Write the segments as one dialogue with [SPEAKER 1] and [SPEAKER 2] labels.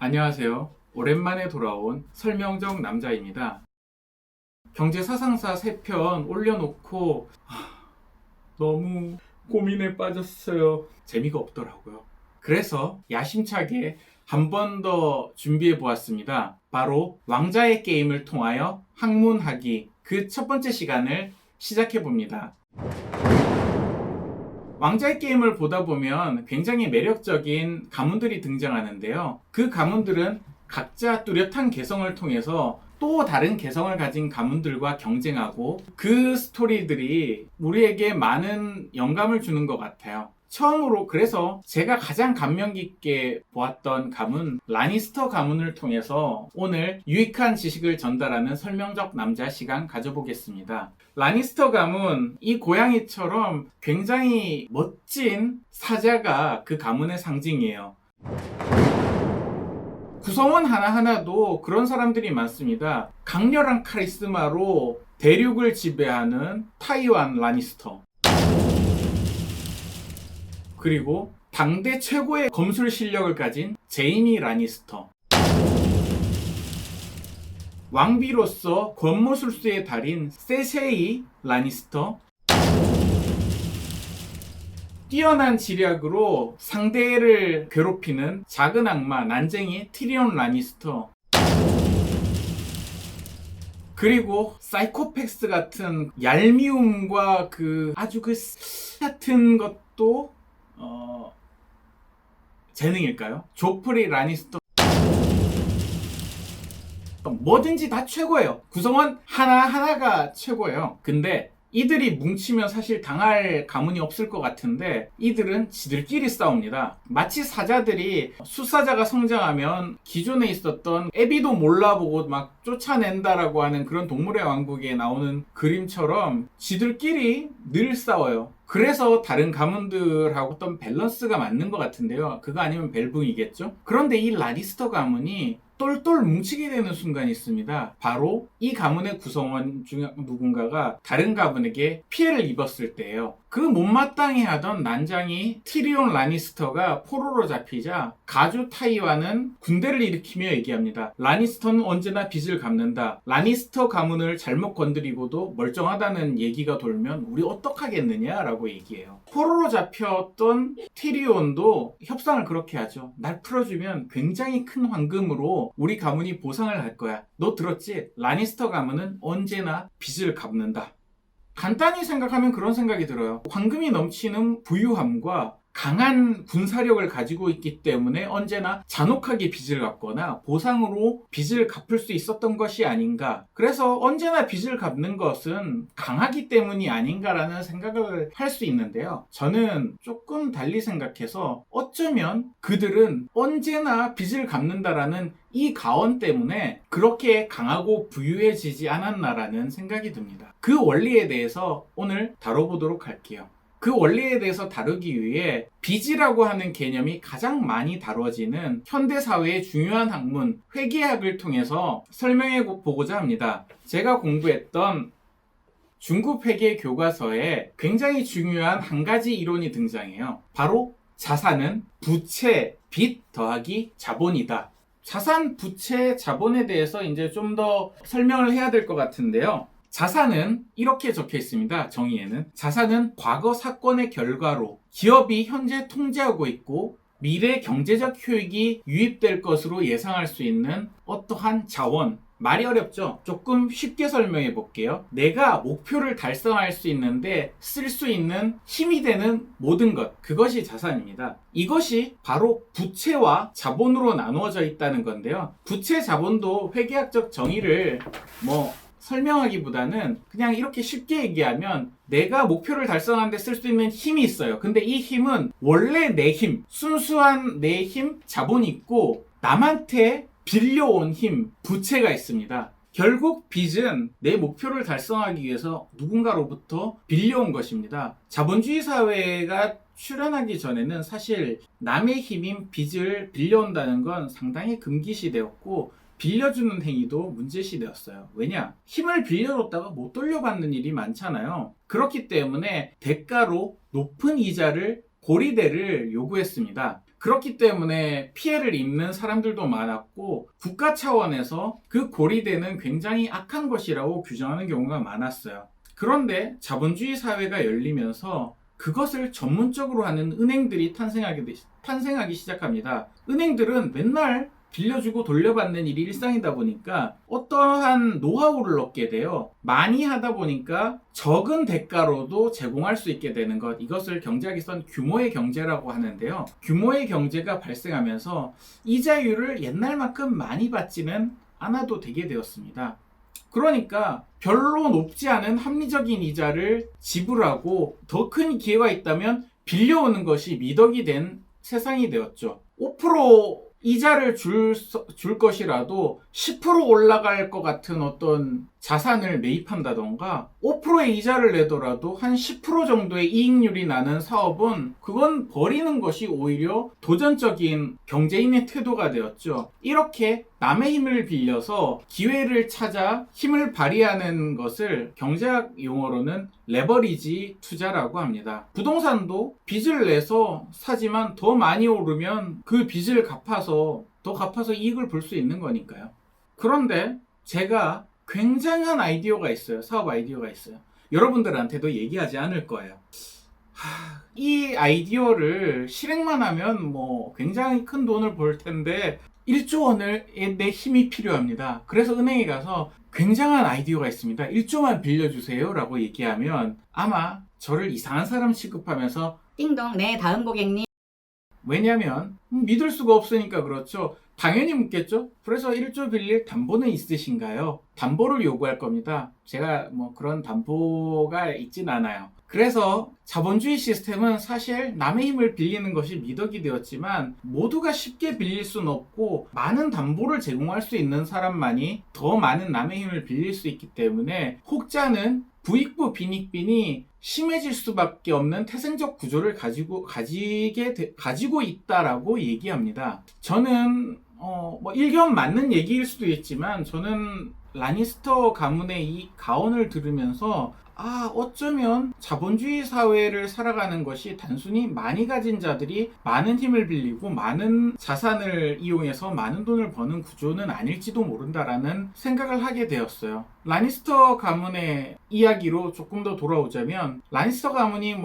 [SPEAKER 1] 안녕하세요. 오랜만에 돌아온 설명적 남자입니다. 경제사상사 3편 올려놓고 너무 고민에 빠졌어요. 재미가 없더라고요. 그래서 야심차게 한 번 더 준비해 보았습니다. 바로 왕자의 게임을 통하여 학문하기 그 첫 번째 시간을 시작해 봅니다. 왕자의 게임을 보다 보면 굉장히 매력적인 가문들이 등장하는데요. 그 가문들은 각자 뚜렷한 개성을 통해서 또 다른 개성을 가진 가문들과 경쟁하고 그 스토리들이 우리에게 많은 영감을 주는 것 같아요. 처음으로 그래서 제가 가장 감명 깊게 보았던 가문 라니스터 가문을 통해서 오늘 유익한 지식을 전달하는 설명적 남자 시간 가져보겠습니다. 라니스터 가문, 이 고양이처럼 굉장히 멋진 사자가 그 가문의 상징이에요. 구성원 하나하나도 그런 사람들이 많습니다. 강렬한 카리스마로 대륙을 지배하는 타이완 라니스터, 그리고 당대 최고의 검술 실력을 가진 제이미 라니스터, 왕비로서 권모술수의 달인 세세이 라니스터, 뛰어난 지략으로 상대를 괴롭히는 작은 악마 난쟁이 티리온 라니스터, 그리고 사이코패스 같은 얄미움과 아주 같은 것도 재능일까요? 조프리 라니스터. 뭐든지 다 최고예요. 구성원 하나하나가 최고예요. 근데 이들이 뭉치면 사실 당할 가문이 없을 것 같은데 이들은 지들끼리 싸웁니다. 마치 사자들이 숫사자가 성장하면 기존에 있었던 애비도 몰라보고 막 쫓아낸다라고 하는 그런 동물의 왕국에 나오는 그림처럼 지들끼리 늘 싸워요. 그래서 다른 가문들하고 어떤 밸런스가 맞는 것 같은데요. 그거 아니면 벨붕이겠죠? 그런데 이 라니스터 가문이 똘똘 뭉치게 되는 순간이 있습니다. 바로 이 가문의 구성원 중 누군가가 다른 가문에게 피해를 입었을 때예요. 그 못마땅해 하던 난장이 티리온 라니스터가 포로로 잡히자 가주 타이완은 군대를 일으키며 얘기합니다. 라니스터는 언제나 빚을 갚는다. 라니스터 가문을 잘못 건드리고도 멀쩡하다는 얘기가 돌면 우리 어떡하겠느냐라고 얘기해요. 포로로 잡혔던 티리온도 협상을 그렇게 하죠. 날 풀어주면 굉장히 큰 황금으로 우리 가문이 보상을 할 거야. 너 들었지? 라니스터 가문은 언제나 빚을 갚는다. 간단히 생각하면 그런 생각이 들어요. 황금이 넘치는 부유함과 강한 군사력을 가지고 있기 때문에 언제나 잔혹하게 빚을 갚거나 보상으로 빚을 갚을 수 있었던 것이 아닌가. 그래서 언제나 빚을 갚는 것은 강하기 때문이 아닌가라는 생각을 할 수 있는데요. 저는 조금 달리 생각해서 어쩌면 그들은 언제나 빚을 갚는다라는 이 가언 때문에 그렇게 강하고 부유해지지 않았나라는 생각이 듭니다. 그 원리에 대해서 오늘 다뤄보도록 할게요. 그 원리에 대해서 다루기 위해 빚이라고 하는 개념이 가장 많이 다뤄지는 현대사회의 중요한 학문 회계학을 통해서 설명해 보고자 합니다. 제가 공부했던 중급 회계 교과서에 굉장히 중요한 한 가지 이론이 등장해요. 바로 자산은 부채, 빚 더하기 자본이다. 자산, 부채, 자본에 대해서 이제 좀 더 설명을 해야 될 것 같은데요. 자산은 이렇게 적혀 있습니다. 정의에는 자산은 과거 사건의 결과로 기업이 현재 통제하고 있고 미래 경제적 효익이 유입될 것으로 예상할 수 있는 어떠한 자원. 말이 어렵죠? 조금 쉽게 설명해 볼게요. 내가 목표를 달성할 수 있는데 쓸 수 있는 힘이 되는 모든 것, 그것이 자산입니다. 이것이 바로 부채와 자본으로 나누어져 있다는 건데요. 부채, 자본도 회계학적 정의를 설명하기보다는 그냥 이렇게 쉽게 얘기하면 내가 목표를 달성하는 데 쓸 수 있는 힘이 있어요. 근데 이 힘은 원래 내 힘, 순수한 내 힘, 자본이 있고 남한테 빌려온 힘, 부채가 있습니다. 결국 빚은 내 목표를 달성하기 위해서 누군가로부터 빌려온 것입니다. 자본주의 사회가 출현하기 전에는 사실 남의 힘인 빚을 빌려온다는 건 상당히 금기시되었고 빌려주는 행위도 문제시되었어요. 왜냐? 힘을 빌려줬다가 못 돌려받는 일이 많잖아요. 그렇기 때문에 대가로 높은 이자를 고리대를 요구했습니다. 그렇기 때문에 피해를 입는 사람들도 많았고 국가 차원에서 그 고리대는 굉장히 악한 것이라고 규정하는 경우가 많았어요. 그런데 자본주의 사회가 열리면서 그것을 전문적으로 하는 은행들이 탄생하기 시작합니다. 은행들은 맨날 빌려주고 돌려받는 일이 일상이다 보니까 어떠한 노하우를 얻게 돼요. 많이 하다 보니까 적은 대가로도 제공할 수 있게 되는 것, 이것을 경제학에선 규모의 경제라고 하는데요. 규모의 경제가 발생하면서 이자율을 옛날만큼 많이 받지는 않아도 되게 되었습니다. 그러니까 별로 높지 않은 합리적인 이자를 지불하고 더 큰 기회가 있다면 빌려오는 것이 미덕이 된 세상이 되었죠. 5% 이자를 줄 것이라도 10% 올라갈 것 같은 어떤 자산을 매입한다던가 5%의 이자를 내더라도 한 10% 정도의 이익률이 나는 사업은 그건 버리는 것이 오히려 도전적인 경제인의 태도가 되었죠. 이렇게 남의 힘을 빌려서 기회를 찾아 힘을 발휘하는 것을 경제학 용어로는 레버리지 투자라고 합니다. 부동산도 빚을 내서 사지만 더 많이 오르면 그 빚을 더 갚아서 이익을 볼 수 있는 거니까요. 그런데 제가 굉장한 아이디어가 있어요. 사업 아이디어가 있어요. 여러분들한테도 얘기하지 않을 거예요. 이 아이디어를 실행만 하면 굉장히 큰 돈을 벌 텐데 1조 원의 내 힘이 필요합니다. 그래서 은행에 가서 굉장한 아이디어가 있습니다. 1조만 빌려주세요 라고 얘기하면 아마 저를 이상한 사람 취급하면서
[SPEAKER 2] 띵동, 네, 다음 고객님.
[SPEAKER 1] 왜냐면 믿을 수가 없으니까 그렇죠. 당연히 묻겠죠. 그래서 1조 빌릴 담보는 있으신가요? 담보를 요구할 겁니다. 제가 그런 담보가 있진 않아요. 그래서 자본주의 시스템은 사실 남의 힘을 빌리는 것이 미덕이 되었지만 모두가 쉽게 빌릴 수는 없고 많은 담보를 제공할 수 있는 사람만이 더 많은 남의 힘을 빌릴 수 있기 때문에 혹자는 부익부 빈익빈이 심해질 수밖에 없는 태생적 구조를 가지고 있다라고 얘기합니다. 저는 일견 맞는 얘기일 수도 있지만 저는 라니스터 가문의 이 가언을 들으면서 어쩌면 자본주의 사회를 살아가는 것이 단순히 많이 가진 자들이 많은 힘을 빌리고 많은 자산을 이용해서 많은 돈을 버는 구조는 아닐지도 모른다라는 생각을 하게 되었어요. 라니스터 가문의 이야기로 조금 더 돌아오자면 라니스터 가문이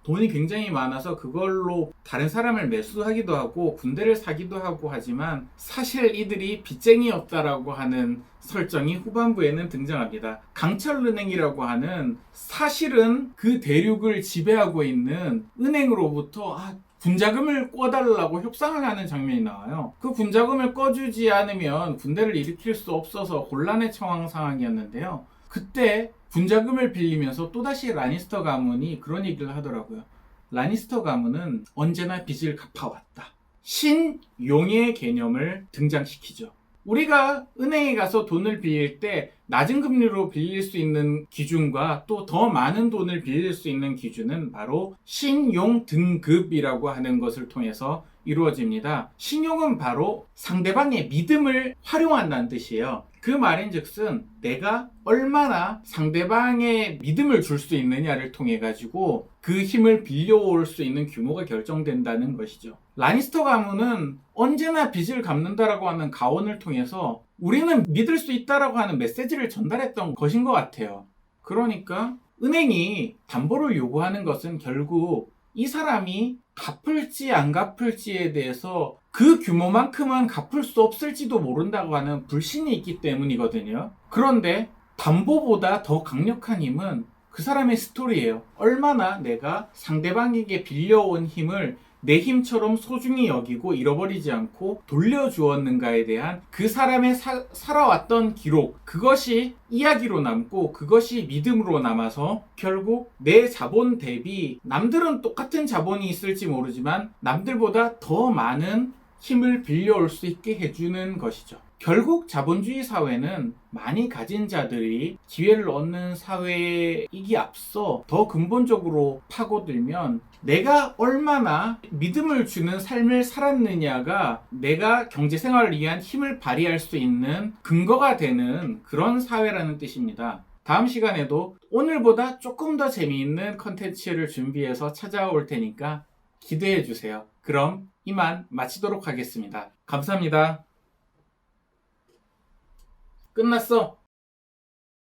[SPEAKER 1] 돈이 굉장히 많아서 그걸로 다른 사람을 매수하기도 하고 군대를 사기도 하고 하지만 사실 이들이 빚쟁이였다라고 하는 설정이 후반부에는 등장합니다. 강철은행이라고 하는 사실은 그 대륙을 지배하고 있는 은행으로부터 군자금을 꿔달라고 협상을 하는 장면이 나와요. 그 군자금을 꿔주지 않으면 군대를 일으킬 수 없어서 곤란에 처한 상황이었는데요. 그때 군자금을 빌리면서 또다시 라니스터 가문이 그런 얘기를 하더라고요. 라니스터 가문은 언제나 빚을 갚아왔다. 신용의 개념을 등장시키죠. 우리가 은행에 가서 돈을 빌릴 때 낮은 금리로 빌릴 수 있는 기준과 또 더 많은 돈을 빌릴 수 있는 기준은 바로 신용 등급이라고 하는 것을 통해서 이루어집니다. 신용은 바로 상대방의 믿음을 활용한다는 뜻이에요. 그 말인즉슨 내가 얼마나 상대방의 믿음을 줄 수 있느냐를 통해 가지고 그 힘을 빌려올 수 있는 규모가 결정된다는 것이죠. 라니스터 가문은 언제나 빚을 갚는다라고 하는 가언을 통해서 우리는 믿을 수 있다라고 하는 메시지를 전달했던 것인 것 같아요. 그러니까 은행이 담보를 요구하는 것은 결국 이 사람이 갚을지 안 갚을지에 대해서 그 규모만큼은 갚을 수 없을지도 모른다고 하는 불신이 있기 때문이거든요. 그런데 담보보다 더 강력한 힘은 그 사람의 스토리예요. 얼마나 내가 상대방에게 빌려온 힘을 내 힘처럼 소중히 여기고 잃어버리지 않고 돌려주었는가에 대한 그 사람의 살아왔던 기록, 그것이 이야기로 남고 그것이 믿음으로 남아서 결국 내 자본 대비 남들은 똑같은 자본이 있을지 모르지만 남들보다 더 많은 힘을 빌려올 수 있게 해주는 것이죠. 결국 자본주의 사회는 많이 가진 자들이 기회를 얻는 사회이기 앞서 더 근본적으로 파고들면 내가 얼마나 믿음을 주는 삶을 살았느냐가 내가 경제생활을 위한 힘을 발휘할 수 있는 근거가 되는 그런 사회라는 뜻입니다. 다음 시간에도 오늘보다 조금 더 재미있는 컨텐츠를 준비해서 찾아올 테니까 기대해 주세요. 그럼 이만 마치도록 하겠습니다. 감사합니다. 끝났어.